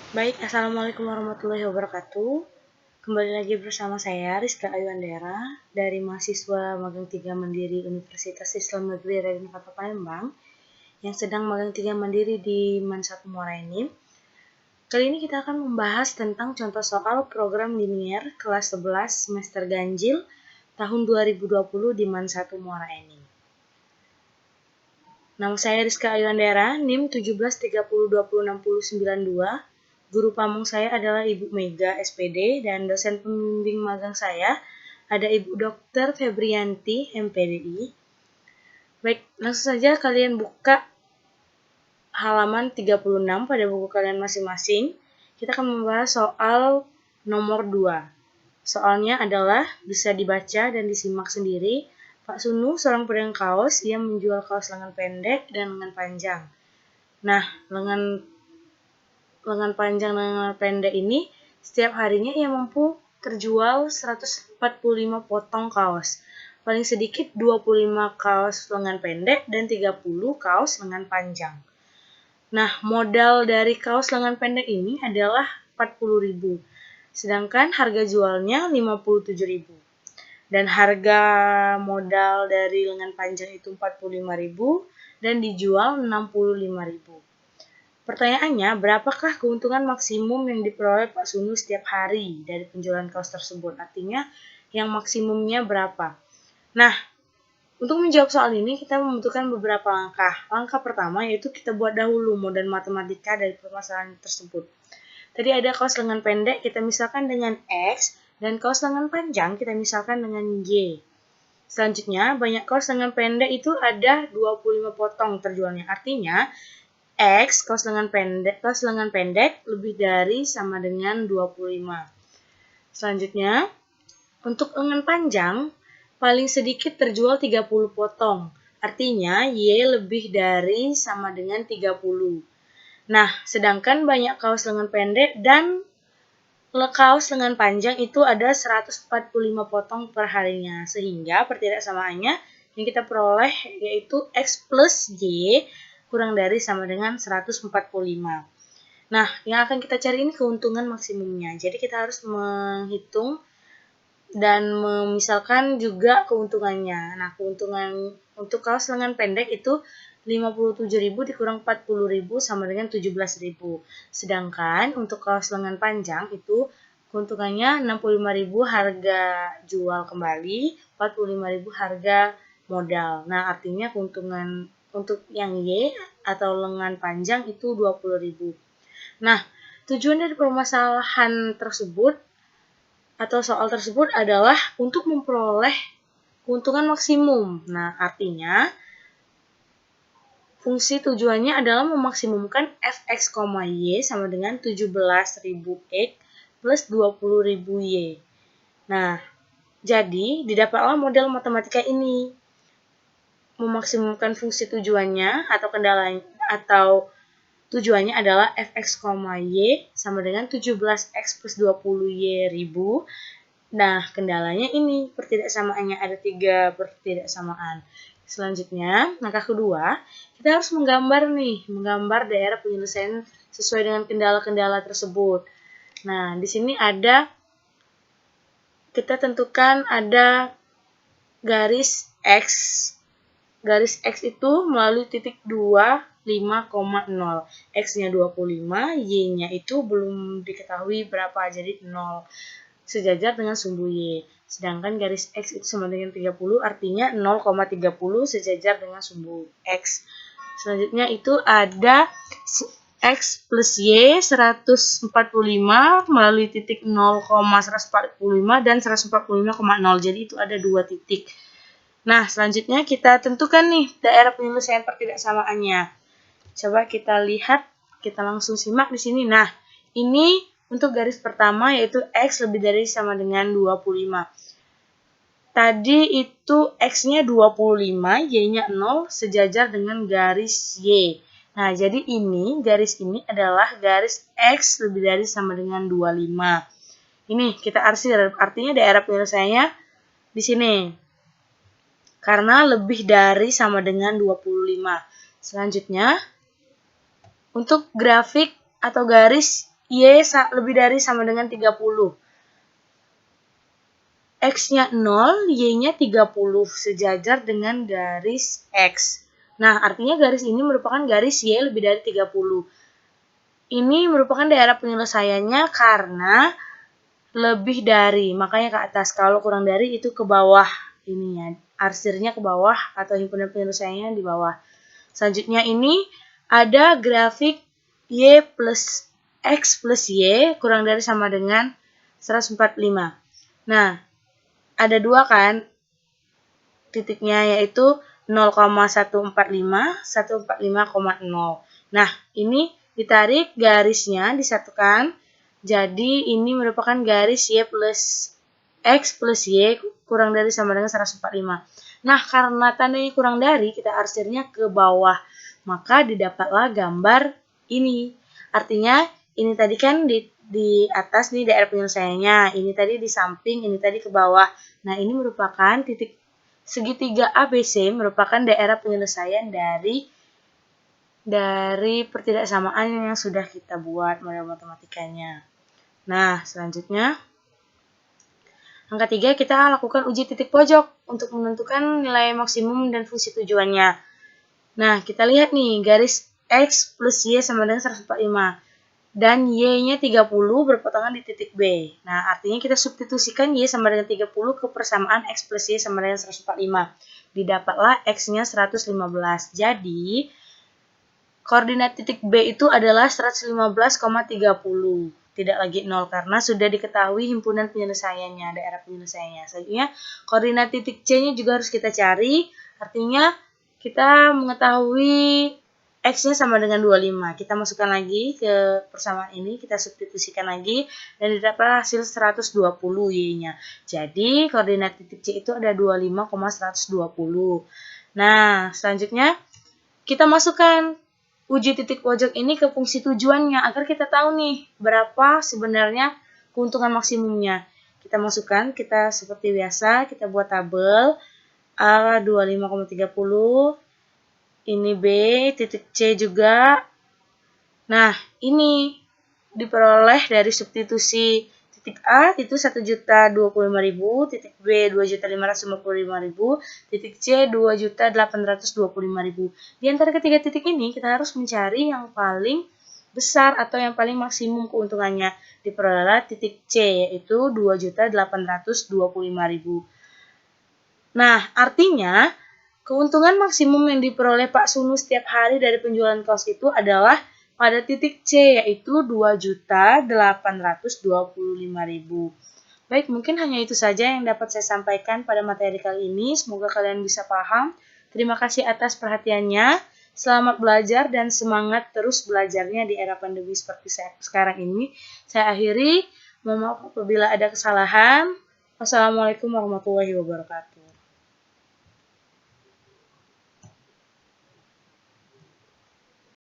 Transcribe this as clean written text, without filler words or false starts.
Baik, Assalamualaikum warahmatullahi wabarakatuh. Kembali lagi bersama saya, Rizka Ayuandera, dari mahasiswa Magang 3 Mandiri Universitas Islam Negeri Raden Kota Palembang, yang sedang Magang 3 Mandiri di MAN 1 Muara Enim. Kali ini kita akan membahas tentang contoh soal program linear kelas 11 semester ganjil tahun 2020 di MAN 1 Muara Enim. Nama saya Rizka Ayuandera, NIM 1730206092. Guru pamong saya adalah Ibu Mega SPD dan dosen pembimbing magang saya ada Ibu Dr. Febrianti MPDI. Baik, langsung saja kalian buka halaman 36 pada buku kalian masing-masing. Kita akan membahas soal nomor 2. Soalnya adalah bisa dibaca dan disimak sendiri. Pak Sunu, seorang pedagang kaos, ia menjual kaos lengan pendek dan lengan panjang. Nah, lengan panjang dan lengan pendek ini setiap harinya ia mampu terjual 145 potong kaos. Paling sedikit 25 kaos lengan pendek dan 30 kaos lengan panjang. Nah, modal dari kaos lengan pendek ini adalah 40.000. Sedangkan harga jualnya 57.000. Dan harga modal dari lengan panjang itu 45.000 dan dijual 65.000. Pertanyaannya, berapakah keuntungan maksimum yang diperoleh Pak Sunu setiap hari dari penjualan kaos tersebut? Artinya, yang maksimumnya berapa? Nah, untuk menjawab soal ini, kita membutuhkan beberapa langkah. Langkah pertama yaitu kita buat dahulu model matematika dari permasalahan tersebut. Tadi ada kaos lengan pendek, kita misalkan dengan X, dan kaos lengan panjang, kita misalkan dengan Y. Selanjutnya, banyak kaos lengan pendek itu ada 25 potong terjualnya. Artinya, X, kaos lengan pendek lebih dari sama dengan 25. Selanjutnya, untuk lengan panjang, paling sedikit terjual 30 potong. Artinya, Y lebih dari sama dengan 30. Nah, sedangkan banyak kaos lengan pendek dan kaos lengan panjang itu ada 145 potong per harinya. Sehingga pertidaksamaannya yang kita peroleh yaitu X plus Y kurang dari sama dengan 145. Nah, yang akan kita cari ini keuntungan maksimumnya. Jadi kita harus menghitung dan memisalkan juga keuntungannya. Nah, keuntungan untuk kaos lengan pendek itu 57.000 dikurang 40.000 sama dengan 17.000. Sedangkan untuk kaos lengan panjang itu keuntungannya 65.000 harga jual kembali, 45.000 harga modal. Nah, artinya keuntungan untuk yang Y atau lengan panjang itu 20.000. Nah, tujuan dari permasalahan tersebut atau soal tersebut adalah untuk memperoleh keuntungan maksimum. Nah, artinya fungsi tujuannya adalah memaksimumkan fx, y sama dengan 17.000x plus 20.000 y. Nah, jadi didapatlah model matematika ini. Memaksimumkan fungsi tujuannya atau kendalanya atau tujuannya adalah fx, y sama dengan 17x plus 20y ribu. Nah, kendalanya ini pertidaksamaannya ada 3 pertidaksamaan. Selanjutnya, langkah kedua, kita harus menggambar daerah penyelesaian sesuai dengan kendala-kendala tersebut. Nah, di sini kita tentukan ada garis X. Garis X itu melalui titik 25,0. X-nya 25, Y-nya itu belum diketahui berapa, jadi 0. Sejajar dengan sumbu Y. Sedangkan garis X itu sama dengan 30, artinya 0,30 sejajar dengan sumbu X. Selanjutnya itu ada X plus Y 145 melalui titik 0,145 dan 145,0. Jadi itu ada 2 titik. Nah, selanjutnya kita tentukan nih daerah penyelesaian pertidaksamaannya. Coba kita lihat, kita langsung simak di sini. Nah, ini untuk garis pertama yaitu X lebih dari sama dengan 25. Tadi itu X-nya 25, Y-nya 0 sejajar dengan garis Y. Nah, jadi garis ini adalah garis X lebih dari sama dengan 25. Ini kita arsir, artinya daerah penyelesaiannya di sini. Karena lebih dari sama dengan 25. Selanjutnya, untuk grafik atau garis Y lebih dari sama dengan 30. X-nya 0, Y-nya 30, sejajar dengan garis X. Nah, artinya garis ini merupakan garis Y lebih dari 30. Ini merupakan daerah penyelesaiannya karena lebih dari, makanya ke atas. Kalau kurang dari itu ke bawah ininya, arsirnya ke bawah atau himpunan penyelesaiannya di bawah. Selanjutnya ini ada grafik Y plus X plus Y kurang dari sama dengan 145. Nah, ada dua kan titiknya, yaitu 0,145, 145,0. Nah, ini ditarik garisnya, disatukan. Jadi, ini merupakan garis Y plus X plus Y kurang dari sama dengan 145. Nah, karena tandanya kurang dari, kita arsirnya ke bawah. Maka didapatlah gambar ini. Artinya, ini tadi kan di atas nih daerah penyelesaiannya. Ini tadi di samping, ini tadi ke bawah. Nah, ini merupakan titik segitiga ABC merupakan daerah penyelesaian dari pertidaksamaan yang sudah kita buat model matematikanya. Nah, selanjutnya angka 3 kita lakukan uji titik pojok untuk menentukan nilai maksimum dan fungsi tujuannya. Nah, kita lihat nih, garis X plus Y sama dengan 145. Dan Y-nya 30 berpotongan di titik B. Nah, artinya kita substitusikan Y sama dengan 30 ke persamaan X plus Y sama dengan 145. Didapatlah X-nya 115. Jadi, koordinat titik B itu adalah 115,30. Tidak lagi 0 karena sudah diketahui himpunan penyelesaiannya, daerah penyelesaiannya. Selanjutnya, koordinat titik C-nya juga harus kita cari. Artinya, kita mengetahui X-nya sama dengan 25. Kita masukkan lagi ke persamaan ini, kita substitusikan lagi, dan didapat hasil 120 Y-nya. Jadi, koordinat titik C itu ada 25,120. Nah, selanjutnya kita masukkan uji titik pojok ini ke fungsi tujuannya, agar kita tahu nih, berapa sebenarnya keuntungan maksimumnya. Kita masukkan, kita seperti biasa, kita buat tabel, A 25,30, ini B, titik C juga. Nah, ini diperoleh dari substitusi titik A itu 1.025.000, titik B 2.555.000, titik C 2.825.000. Di antara ketiga titik ini kita harus mencari yang paling besar atau yang paling maksimum keuntungannya. Diperoleh titik C yaitu 2.825.000. Nah, artinya keuntungan maksimum yang diperoleh Pak Sunu setiap hari dari penjualan kaos itu adalah pada titik C, yaitu 2.825.000. Baik, mungkin hanya itu saja yang dapat saya sampaikan pada materi kali ini. Semoga kalian bisa paham. Terima kasih atas perhatiannya. Selamat belajar dan semangat terus belajarnya di era pandemi seperti sekarang ini. Saya akhiri. Mohon maaf apabila ada kesalahan. Wassalamualaikum warahmatullahi wabarakatuh.